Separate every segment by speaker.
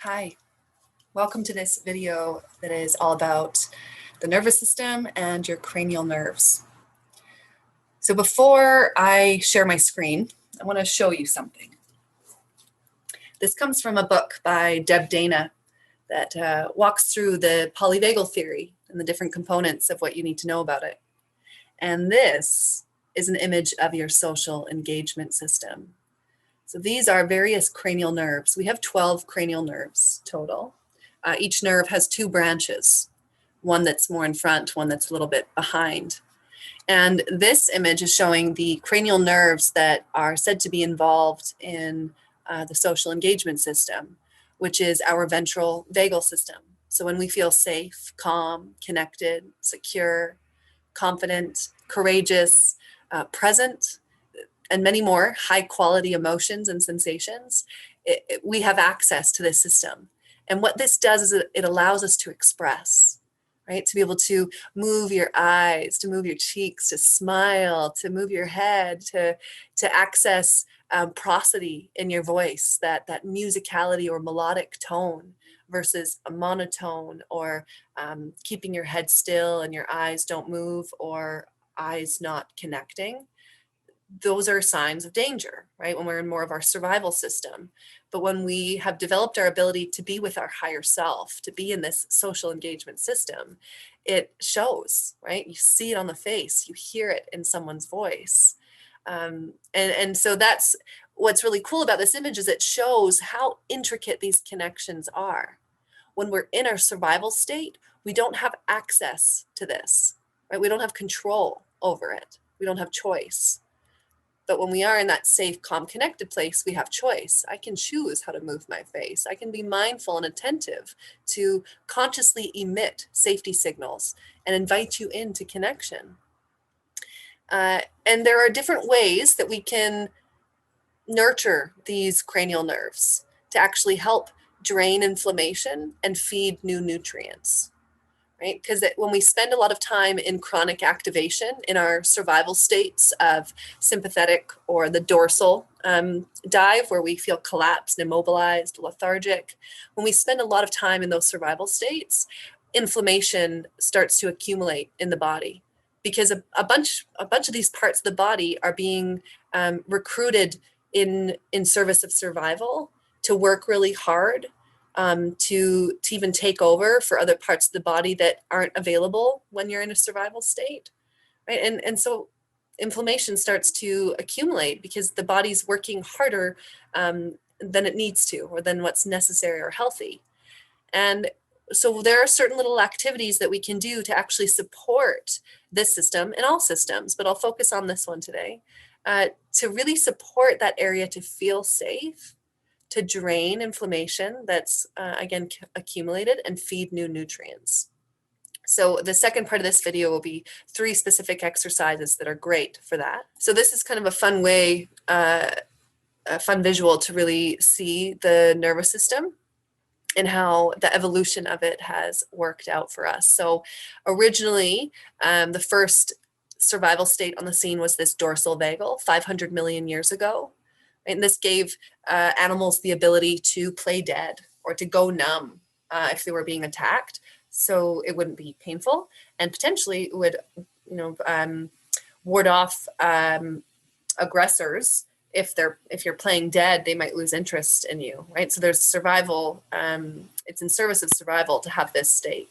Speaker 1: Hi, welcome to this video that is all about the nervous system and your cranial nerves. So before I share my screen, I want to show you something. This comes from a book by Deb Dana that walks through the polyvagal theory and the different components of what you need to know about it. And this is an image of your social engagement system. So these are various cranial nerves. We have 12 cranial nerves total. Each nerve has two branches, one that's more in front, one that's a little bit behind. And this image is showing the cranial nerves that are said to be involved in the social engagement system, which is our ventral vagal system. So when we feel safe, calm, connected, secure, confident, courageous, present, and many more high quality emotions and sensations, we have access to this system. And what this does is it allows us to express, right? To be able to move your eyes, to move your cheeks, to smile, to move your head, to access prosody in your voice, that musicality or melodic tone versus a monotone, or keeping your head still and your eyes don't move, or eyes not connecting. Those are signs of danger, right? When we're in more of our survival system. But when we have developed our ability to be with our higher self, to be in this social engagement system, it shows, right? You see it on the face, you hear it in someone's voice. And so that's what's really cool about this image, is it shows how intricate these connections are. When we're in our survival state, we don't have access to this, right? We don't have control over it. We don't have choice. But when we are in that safe, calm, connected place, we have choice. I can choose how to move my face. I can be mindful and attentive to consciously emit safety signals and invite you into connection. And there are different ways that we can nurture these cranial nerves to actually help drain inflammation and feed new nutrients. Right? Because when we spend a lot of time in chronic activation in our survival states of sympathetic or the dorsal dive, where we feel collapsed, immobilized, lethargic, when we spend a lot of time in those survival states, inflammation starts to accumulate in the body, because a bunch of these parts of the body are being recruited in service of survival to work really hard, to even take over for other parts of the body that aren't available when you're in a survival state, right? And so inflammation starts to accumulate because the body's working harder than it needs to, or than what's necessary or healthy. And so there are certain little activities that we can do to actually support this system and all systems, but I'll focus on this one today, to really support that area to feel safe, to drain inflammation that's, again, accumulated, and feed new nutrients. So the second part of this video will be 3 specific exercises that are great for that. So this is kind of a fun way, a fun visual to really see the nervous system and how the evolution of it has worked out for us. So originally, the first survival state on the scene was this dorsal vagal 500 million years ago. And this gave animals the ability to play dead or to go numb if they were being attacked, so it wouldn't be painful, and potentially it would, ward off aggressors. If you're playing dead, they might lose interest in you, right? So there's survival. It's in service of survival to have this state.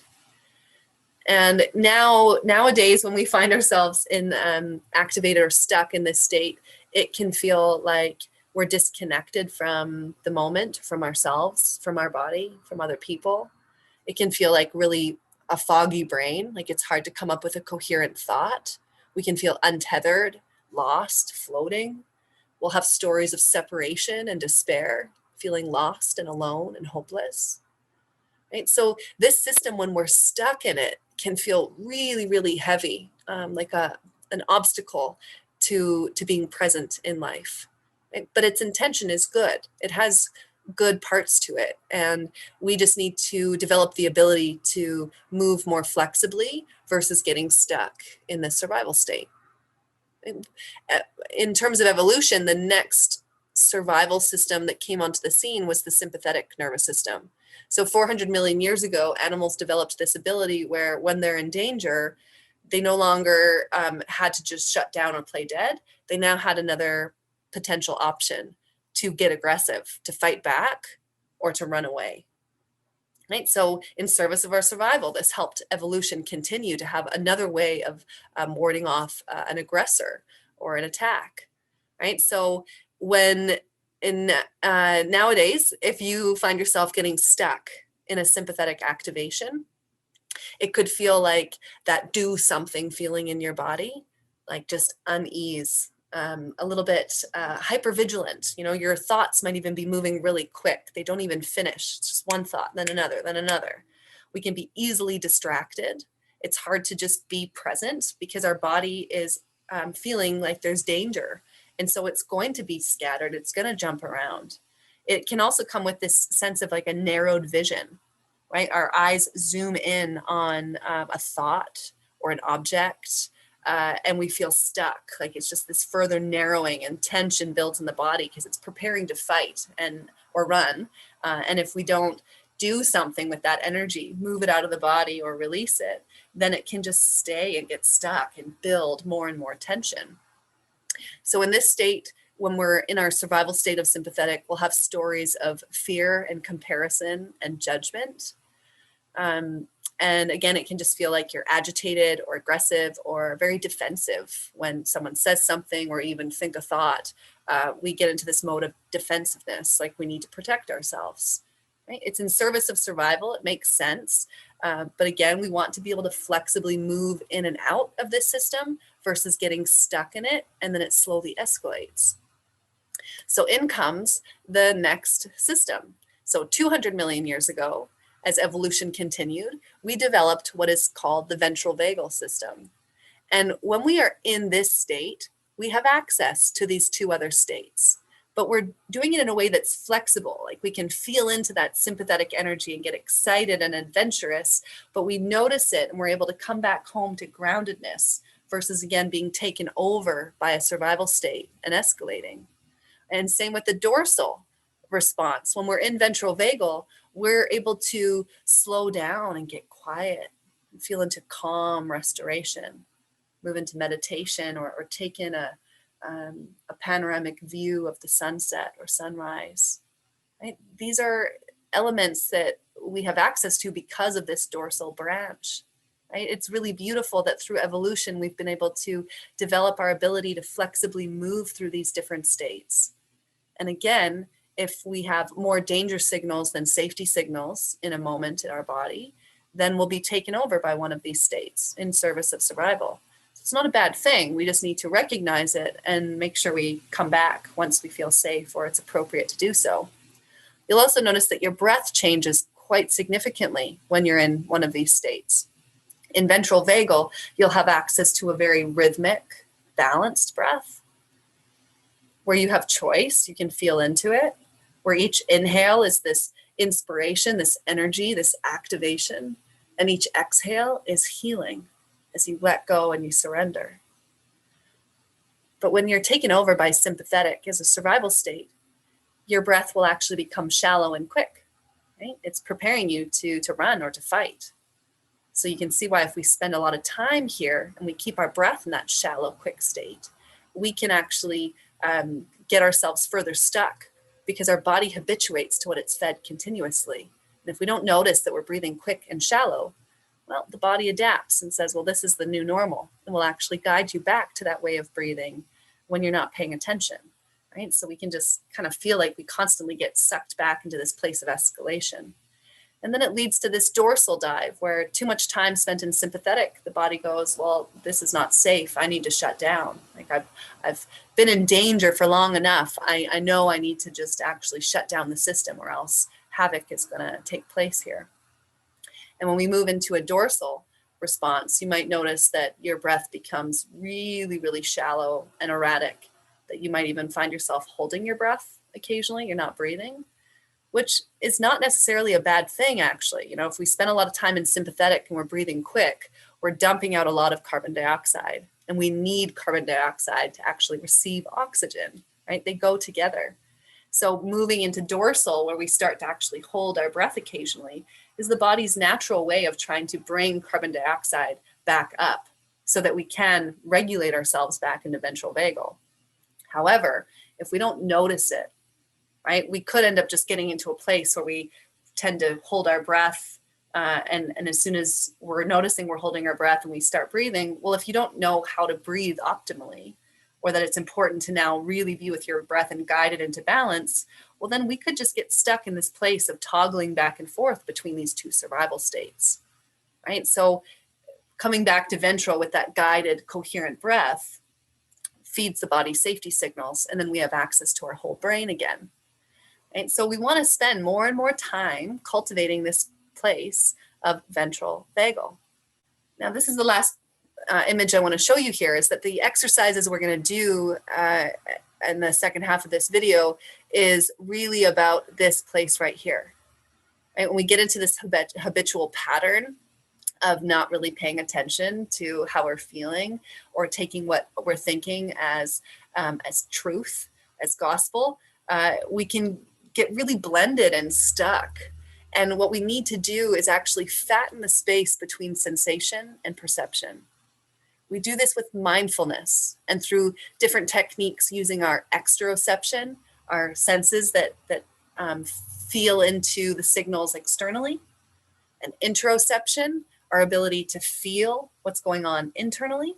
Speaker 1: And nowadays, when we find ourselves in activated or stuck in this state, it can feel like we're disconnected from the moment, from ourselves, from our body, from other people. It can feel like really a foggy brain, like it's hard to come up with a coherent thought. We can feel untethered, lost, floating. We'll have stories of separation and despair, feeling lost and alone and hopeless. Right? So this system, when we're stuck in it, can feel really, really heavy, like an obstacle to being present in life. Right? But its intention is good. It has good parts to it. And we just need to develop the ability to move more flexibly versus getting stuck in the survival state. In terms of evolution, the next survival system that came onto the scene was the sympathetic nervous system. So 400 million years ago, animals developed this ability where when they're in danger, they no longer had to just shut down or play dead. They now had another potential option to get aggressive, to fight back, or to run away. Right? So in service of our survival, this helped evolution continue to have another way of warding off an aggressor or an attack. Right? So when nowadays, if you find yourself getting stuck in a sympathetic activation, it could feel like that do something feeling in your body, like just unease, a little bit hypervigilant. You know, your thoughts might even be moving really quick. They don't even finish. It's just one thought, then another, then another. We can be easily distracted. It's hard to just be present because our body is feeling like there's danger. And so it's going to be scattered. It's going to jump around. It can also come with this sense of like a narrowed vision, right? Our eyes zoom in on a thought or an object, and we feel stuck. Like it's just this further narrowing, and tension builds in the body because it's preparing to fight or run. And if we don't do something with that energy, move it out of the body or release it, then it can just stay and get stuck and build more and more tension. So in this state, when we're in our survival state of sympathetic, we'll have stories of fear and comparison and judgment. And again, it can just feel like you're agitated or aggressive or very defensive when someone says something or even think a thought. We get into this mode of defensiveness, like we need to protect ourselves. Right? It's in service of survival. It makes sense. But again, we want to be able to flexibly move in and out of this system versus getting stuck in it, and then it slowly escalates. So in comes the next system. So 200 million years ago, as evolution continued, we developed what is called the ventral vagal system. And when we are in this state, we have access to these two other states, but we're doing it in a way that's flexible. Like we can feel into that sympathetic energy and get excited and adventurous, but we notice it and we're able to come back home to groundedness versus again being taken over by a survival state and escalating. And same with the dorsal response. When we're in ventral vagal, we're able to slow down and get quiet and feel into calm restoration, move into meditation, or take in a panoramic view of the sunset or sunrise. Right? These are elements that we have access to because of this dorsal branch. Right? It's really beautiful that through evolution, we've been able to develop our ability to flexibly move through these different states. And again, if we have more danger signals than safety signals in a moment in our body, then we'll be taken over by one of these states in service of survival. So it's not a bad thing. We just need to recognize it and make sure we come back once we feel safe or it's appropriate to do so. You'll also notice that your breath changes quite significantly when you're in one of these states. In ventral vagal, you'll have access to a very rhythmic, balanced breath where you have choice, you can feel into it, where each inhale is this inspiration, this energy, this activation, and each exhale is healing as you let go and you surrender. But when you're taken over by sympathetic as a survival state, your breath will actually become shallow and quick. Right? It's preparing you to run or to fight. So you can see why if we spend a lot of time here and we keep our breath in that shallow, quick state, we can actually get ourselves further stuck because our body habituates to what it's fed continuously. And if we don't notice that we're breathing quick and shallow, well, the body adapts and says, well, this is the new normal, and will actually guide you back to that way of breathing when you're not paying attention, right? So we can just kind of feel like we constantly get sucked back into this place of escalation. And then it leads to this dorsal dive where too much time spent in sympathetic, the body goes, well, this is not safe. I need to shut down. Like I've been in danger for long enough. I know I need to just actually shut down the system or else havoc is going to take place here. And when we move into a dorsal response, you might notice that your breath becomes really, really shallow and erratic, that you might even find yourself holding your breath occasionally. You're not breathing, which is not necessarily a bad thing, actually. You know, if we spend a lot of time in sympathetic and we're breathing quick, we're dumping out a lot of carbon dioxide, and we need carbon dioxide to actually receive oxygen, right? They go together. So moving into dorsal, where we start to actually hold our breath occasionally, is the body's natural way of trying to bring carbon dioxide back up so that we can regulate ourselves back into ventral vagal. However, if we don't notice it, right, we could end up just getting into a place where we tend to hold our breath. And as soon as we're noticing we're holding our breath and we start breathing, well, if you don't know how to breathe optimally, or that it's important to now really be with your breath and guide it into balance, well, then we could just get stuck in this place of toggling back and forth between these two survival states, right? So coming back to ventral with that guided, coherent breath feeds the body safety signals, and then we have access to our whole brain again. Right? So we want to spend more and more time cultivating this place of ventral vagal. Now, this is the last image I want to show you here, is that the exercises we're going to do in the second half of this video is really about this place right here. Right? When we get into this habitual pattern of not really paying attention to how we're feeling, or taking what we're thinking as truth, as gospel, we can get really blended and stuck. And what we need to do is actually fatten the space between sensation and perception. We do this with mindfulness and through different techniques using our exteroception, our senses that feel into the signals externally, and interoception, our ability to feel what's going on internally,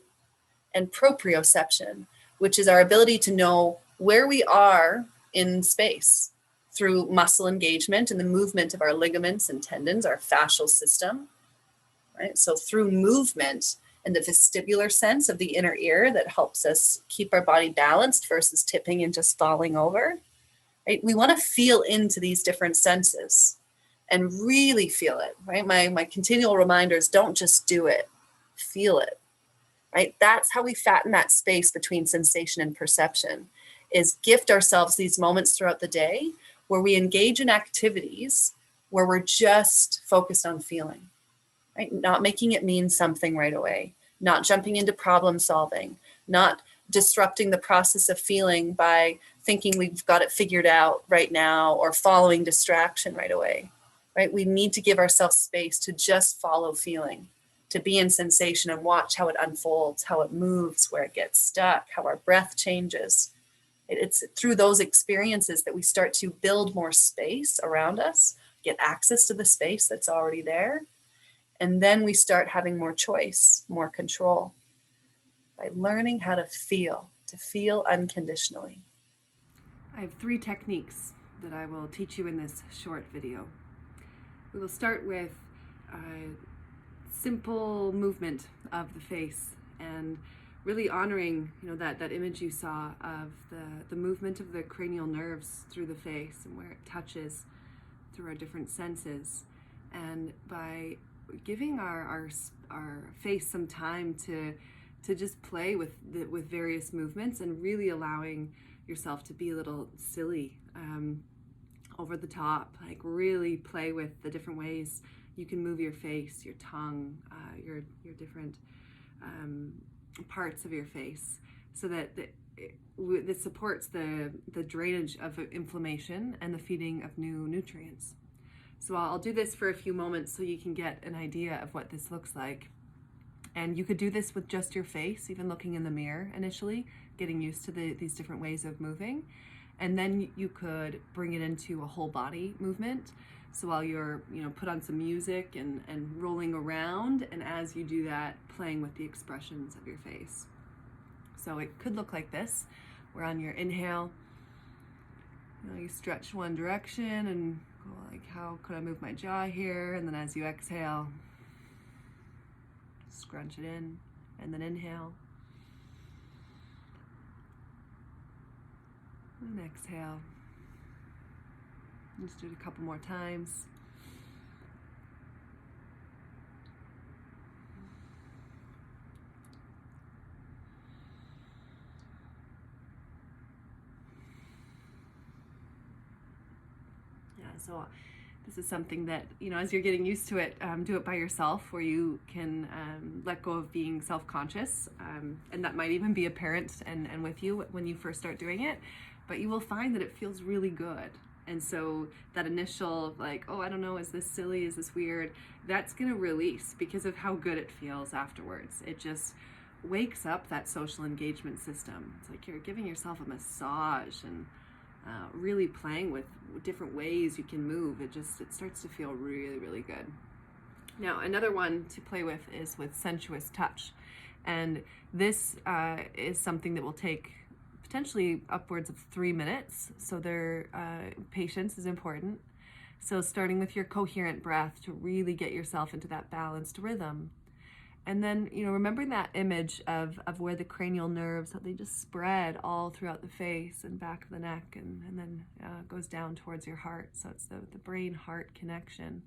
Speaker 1: and proprioception, which is our ability to know where we are in space through muscle engagement and the movement of our ligaments and tendons, our fascial system, right? So through movement and the vestibular sense of the inner ear that helps us keep our body balanced versus tipping and just falling over, right? We want to feel into these different senses and really feel it, right? My continual reminders, don't just do it, feel it, right? That's how we fatten that space between sensation and perception, is gift ourselves these moments throughout the day where we engage in activities where we're just focused on feeling. Right? Not making it mean something right away, not jumping into problem solving, not disrupting the process of feeling by thinking we've got it figured out right now or following distraction right away, right? We need to give ourselves space to just follow feeling, to be in sensation and watch how it unfolds, how it moves, where it gets stuck, how our breath changes. It's through those experiences that we start to build more space around us, get access to the space that's already there. And then we start having more choice, more control, by learning how to feel unconditionally. I have 3 techniques that I will teach you in this short video. We will start with simple movement of the face and really honoring, that image you saw of the movement of the cranial nerves through the face and where it touches through our different senses. And by giving our face some time to just play with various movements and really allowing yourself to be a little silly, over the top, like really play with the different ways you can move your face, your tongue, your different parts of your face, so that this supports the drainage of inflammation and the feeding of new nutrients. So I'll do this for a few moments so you can get an idea of what this looks like. And you could do this with just your face, even looking in the mirror initially, getting used to these different ways of moving. And then you could bring it into a whole body movement. So while you're, put on some music and rolling around, and as you do that, playing with the expressions of your face. So it could look like this, where on your inhale, you stretch one direction and go like, how could I move my jaw here? And then as you exhale, scrunch it in, and then inhale. And exhale. Just do it a couple more times. Yeah, so this is something that, as you're getting used to it, do it by yourself, where you can let go of being self-conscious. And that might even be a parent and with you when you first start doing it. but you will find that it feels really good. And so that initial like, oh, I don't know, is this silly? Is this weird? That's going to release because of how good it feels afterwards. It just wakes up that social engagement system. It's like you're giving yourself a massage and really playing with different ways you can move. It starts to feel really, really good. Now, another one to play with is with sensuous touch. And this is something that will take potentially upwards of 3 minutes. So their patience is important. So starting with your coherent breath to really get yourself into that balanced rhythm. And then, remembering that image of where the cranial nerves, how they just spread all throughout the face and back of the neck, and then goes down towards your heart. So it's the brain-heart connection.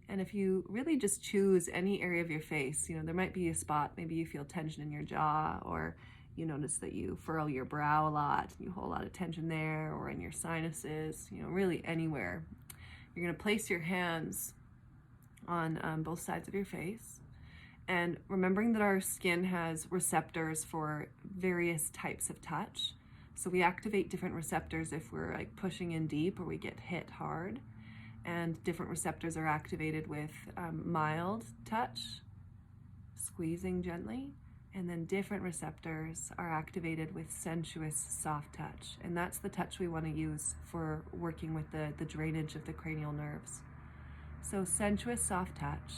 Speaker 1: And if you really just choose any area of your face, there might be a spot, maybe you feel tension in your jaw, or you notice that you furrow your brow a lot, and you hold a lot of tension there, or in your sinuses, really anywhere. You're going to place your hands on both sides of your face. And remembering that our skin has receptors for various types of touch. So we activate different receptors if we're like pushing in deep or we get hit hard. And different receptors are activated with mild touch, squeezing gently. And then different receptors are activated with sensuous soft touch. And that's the touch we want to use for working with the drainage of the cranial nerves. So sensuous soft touch.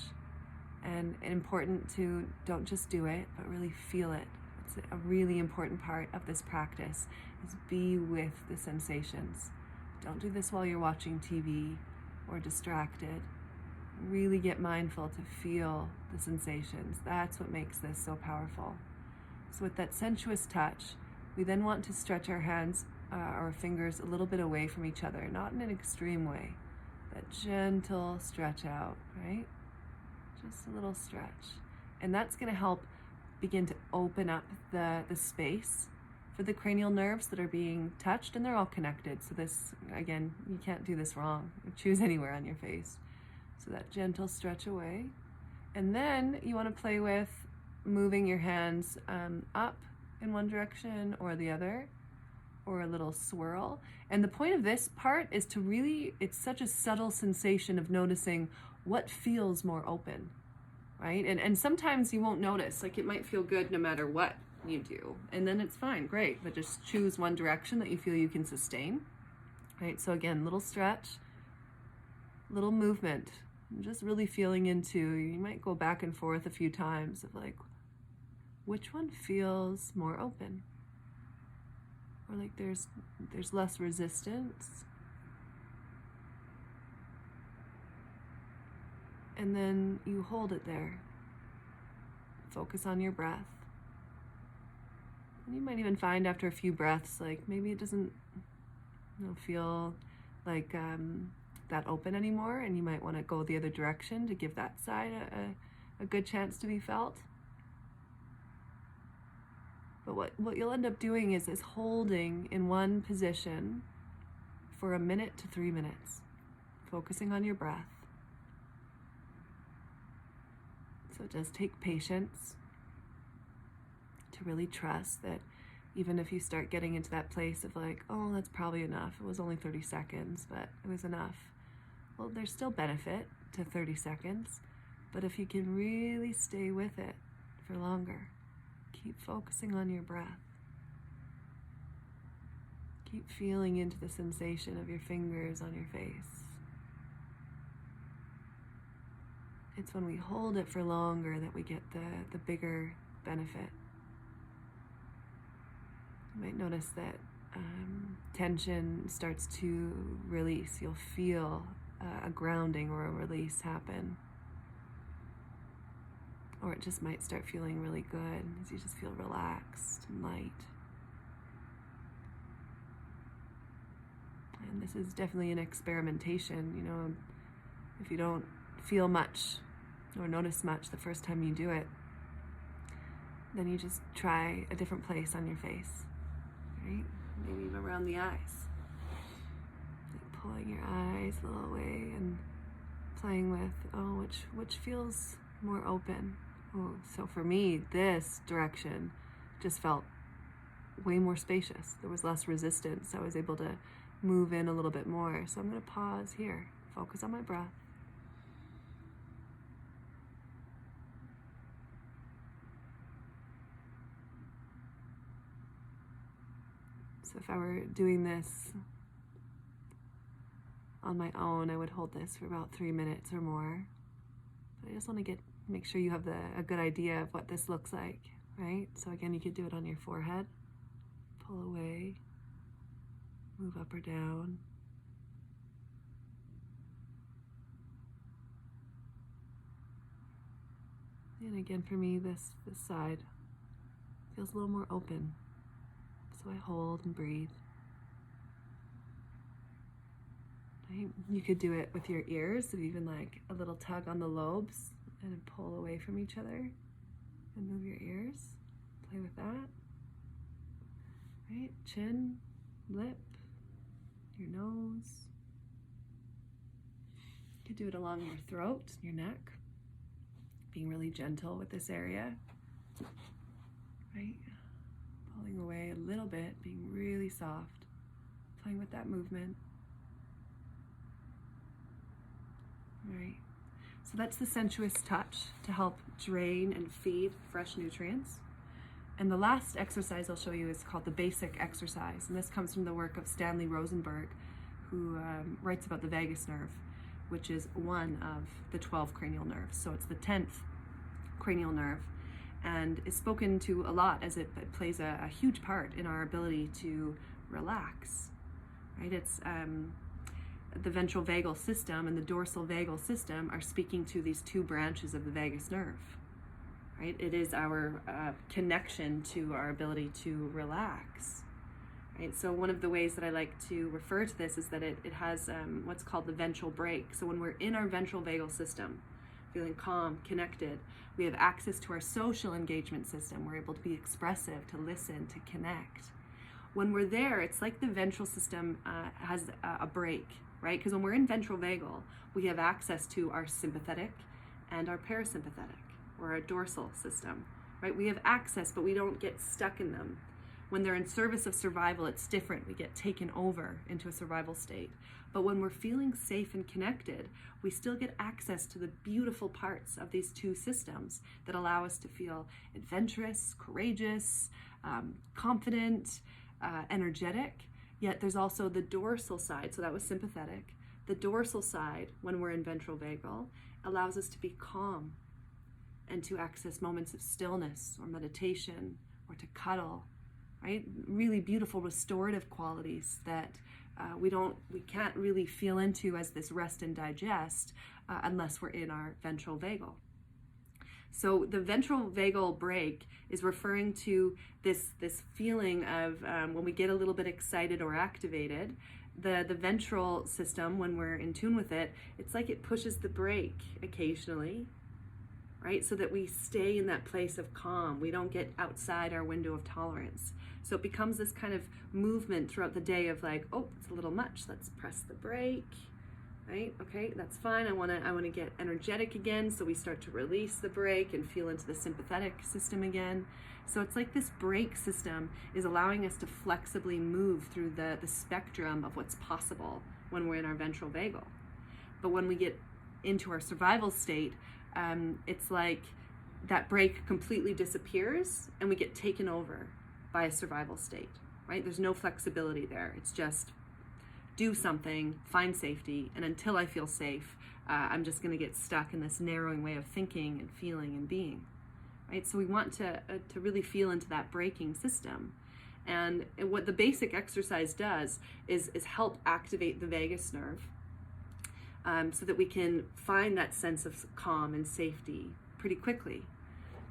Speaker 1: And important to don't just do it, but really feel it. It's a really important part of this practice, is be with the sensations. Don't do this while you're watching TV or distracted. Really get mindful to feel the sensations. That's what makes this so powerful. So with that sensuous touch, we then want to stretch our hands, our fingers a little bit away from each other, not in an extreme way. That gentle stretch out, right? Just a little stretch. And that's going to help begin to open up the space for the cranial nerves that are being touched, and they're all connected. So this, again, you can't do this wrong. Choose anywhere on your face. So that gentle stretch away. And then you want to play with moving your hands up in one direction or the other, or a little swirl. And the point of this part is to really, it's such a subtle sensation of noticing what feels more open, right? And sometimes you won't notice, like it might feel good no matter what you do. And then it's fine, great, but just choose one direction that you feel you can sustain, right? So again, little stretch, little movement, just really feeling into, you might go back and forth a few times of like, which one feels more open? Or like there's less resistance. And then you hold it there. Focus on your breath. And you might even find after a few breaths, like maybe it doesn't feel like that open anymore, and you might want to go the other direction to give that side a good chance to be felt. But what you'll end up doing is holding in one position for 1 minute to 3 minutes, focusing on your breath. So it does take patience to really trust that even if you start getting into that place of like, oh, that's probably enough. It was only 30 seconds, but it was enough. Well, there's still benefit to 30 seconds, but if you can really stay with it for longer, keep focusing on your breath. Keep feeling into the sensation of your fingers on your face. It's when we hold it for longer that we get the bigger benefit. You might notice that tension starts to release. You'll feel a grounding or a release happen. Or it just might start feeling really good as you just feel relaxed and light. And this is definitely an experimentation, if you don't feel much or notice much the first time you do it, then you just try a different place on your face, right? Maybe even around the eyes. Like pulling your eyes a little away and playing with, which feels more open. Oh, so for me, this direction just felt way more spacious. There was less resistance. I was able to move in a little bit more. So I'm going to pause here, focus on my breath. So if I were doing this on my own, I would hold this for about 3 minutes or more. But I just want to make sure you have a good idea of what this looks like, right? So again, you could do it on your forehead. Pull away, move up or down. And again, for me, this side feels a little more open. So I hold and breathe. Right? You could do it with your ears, so even like a little tug on the lobes and then pull away from each other and move your ears. Play with that. Right? Chin, lip, your nose. You could do it along your throat, your neck, being really gentle with this area. Right? Pulling away a little bit, being really soft, playing with that movement. All right, so that's the sensuous touch to help drain and feed fresh nutrients. And the last exercise I'll show you is called the basic exercise. And this comes from the work of Stanley Rosenberg, who writes about the vagus nerve, which is one of the 12 cranial nerves. So it's the 10th cranial nerve, and is spoken to a lot as it plays a huge part in our ability to relax, right? It's the ventral vagal system and the dorsal vagal system are speaking to these two branches of the vagus nerve, right? It is our connection to our ability to relax, right? So one of the ways that I like to refer to this is that it has what's called the ventral brake. So when we're in our ventral vagal system, feeling calm, connected, we have access to our social engagement system. We're able to be expressive, to listen, to connect. When we're there, it's like the ventral system has a brake, right? Because when we're in ventral vagal, we have access to our sympathetic and our parasympathetic, or our dorsal system, right? We have access, but we don't get stuck in them. When they're in service of survival, it's different. We get taken over into a survival state. But when we're feeling safe and connected, we still get access to the beautiful parts of these two systems that allow us to feel adventurous, courageous, confident, energetic. Yet there's also the dorsal side, so that was sympathetic. The dorsal side, when we're in ventral vagal, allows us to be calm and to access moments of stillness or meditation or to cuddle, right? Really beautiful restorative qualities that we can't really feel into as this rest and digest unless we're in our ventral vagal. So the ventral vagal brake is referring to this feeling of when we get a little bit excited or activated, the ventral system, when we're in tune with it, it's like it pushes the brake occasionally, right? So that we stay in that place of calm. We don't get outside our window of tolerance. So it becomes this kind of movement throughout the day of like, oh, it's a little much. Let's press the brake, right? Okay, that's fine. I want to get energetic again. So we start to release the brake and feel into the sympathetic system again. So it's like this brake system is allowing us to flexibly move through the spectrum of what's possible when we're in our ventral vagal. But when we get into our survival state, it's like that brake completely disappears and we get taken over by a survival state, right? There's no flexibility there. It's just do something, find safety, and until I feel safe, I'm just going to get stuck in this narrowing way of thinking and feeling and being, right? So we want to really feel into that braking system. And what the basic exercise does is help activate the vagus nerve so that we can find that sense of calm and safety pretty quickly.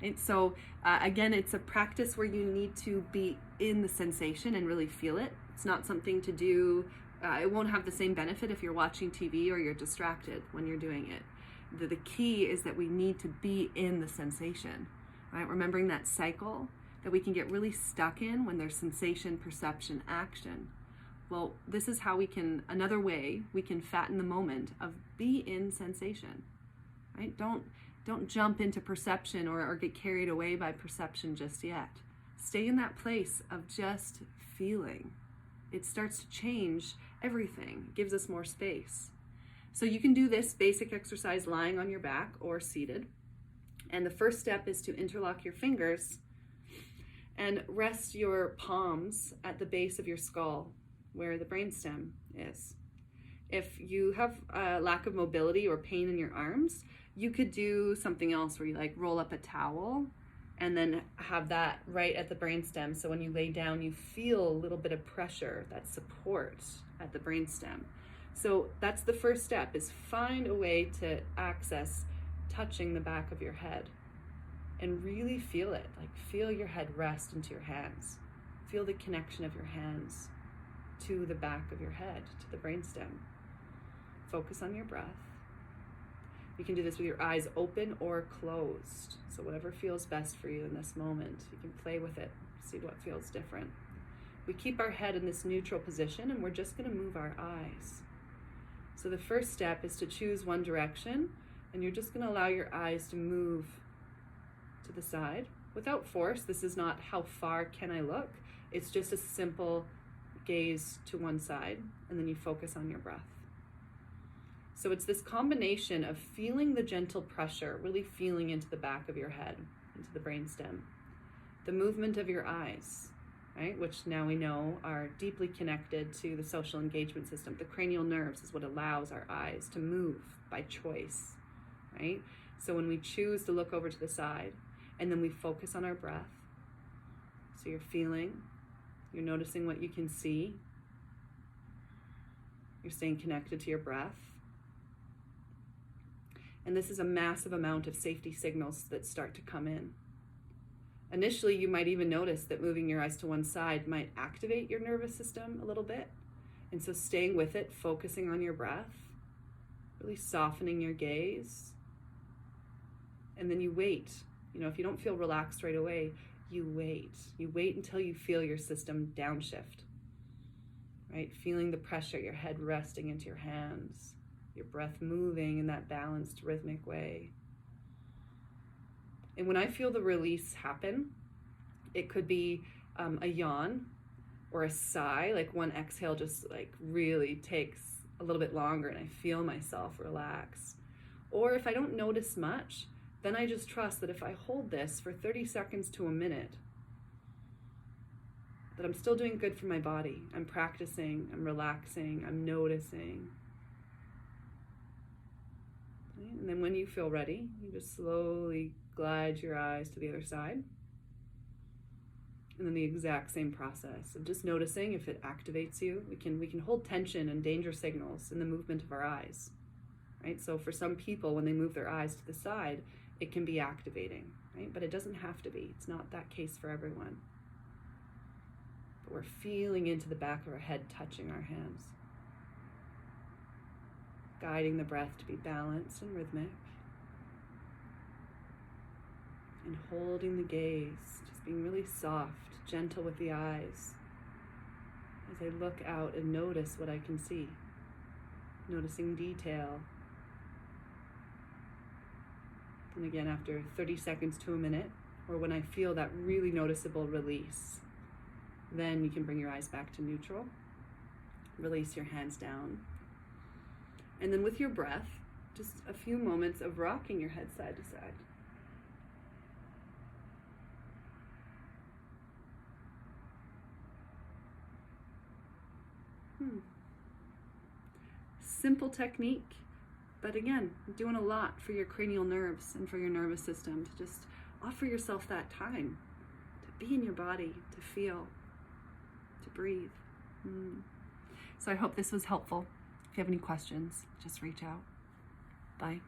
Speaker 1: And so again, it's a practice where you need to be in the sensation and really feel it. It's not something to do, it won't have the same benefit if you're watching TV or you're distracted when you're doing it. The key is that we need to be in the sensation, right? Remembering that cycle that we can get really stuck in when there's sensation, perception, action. Well, this is how another way we can fatten the moment of be in sensation, right? Don't jump into perception or get carried away by perception just yet. Stay in that place of just feeling. It starts to change everything. It gives us more space. So you can do this basic exercise lying on your back or seated. And the first step is to interlock your fingers and rest your palms at the base of your skull where the brainstem is. If you have a lack of mobility or pain in your arms, you could do something else where you like roll up a towel and then have that right at the brainstem. So when you lay down, you feel a little bit of pressure, that support at the brainstem. So that's the first step, is find a way to access touching the back of your head and really feel it. Like feel your head rest into your hands. Feel the connection of your hands to the back of your head, to the brainstem. Focus on your breath. You can do this with your eyes open or closed. So whatever feels best for you in this moment, you can play with it, see what feels different. We keep our head in this neutral position and we're just going to move our eyes. So the first step is to choose one direction, and you're just going to allow your eyes to move to the side without force. This is not how far can I look. It's just a simple gaze to one side, and then you focus on your breath. So it's this combination of feeling the gentle pressure, really feeling into the back of your head, into the brainstem, the movement of your eyes, right, which now we know are deeply connected to the social engagement system. The cranial nerves is what allows our eyes to move by choice, right? So when we choose to look over to the side, and then we focus on our breath, so you're feeling, you're noticing what you can see, you're staying connected to your breath. And this is a massive amount of safety signals that start to come in. Initially, you might even notice that moving your eyes to one side might activate your nervous system a little bit. And so staying with it, focusing on your breath, really softening your gaze. And then you wait. You know, if you don't feel relaxed right away, you wait. You wait until you feel your system downshift, right? Feeling the pressure, your head resting into your hands, your breath moving in that balanced, rhythmic way. And when I feel the release happen, it could be a yawn or a sigh, like one exhale just like really takes a little bit longer and I feel myself relax. Or if I don't notice much, then I just trust that if I hold this for 30 seconds to a minute, that I'm still doing good for my body. I'm practicing, I'm relaxing, I'm noticing. And then when you feel ready, you just slowly glide your eyes to the other side. And then the exact same process of just noticing if it activates you. We can hold tension and danger signals in the movement of our eyes, right? So for some people, when they move their eyes to the side, it can be activating, right? But it doesn't have to be. It's not that case for everyone. But we're feeling into the back of our head, touching our hands, guiding the breath to be balanced and rhythmic, and holding the gaze, just being really soft, gentle with the eyes as I look out and notice what I can see, noticing detail. And again, after 30 seconds to a minute, or when I feel that really noticeable release, then you can bring your eyes back to neutral, release your hands down. And then with your breath, just a few moments of rocking your head side to side. Simple technique, but again, doing a lot for your cranial nerves and for your nervous system, to just offer yourself that time to be in your body, to feel, to breathe. So I hope this was helpful. If you have any questions, just reach out. Bye.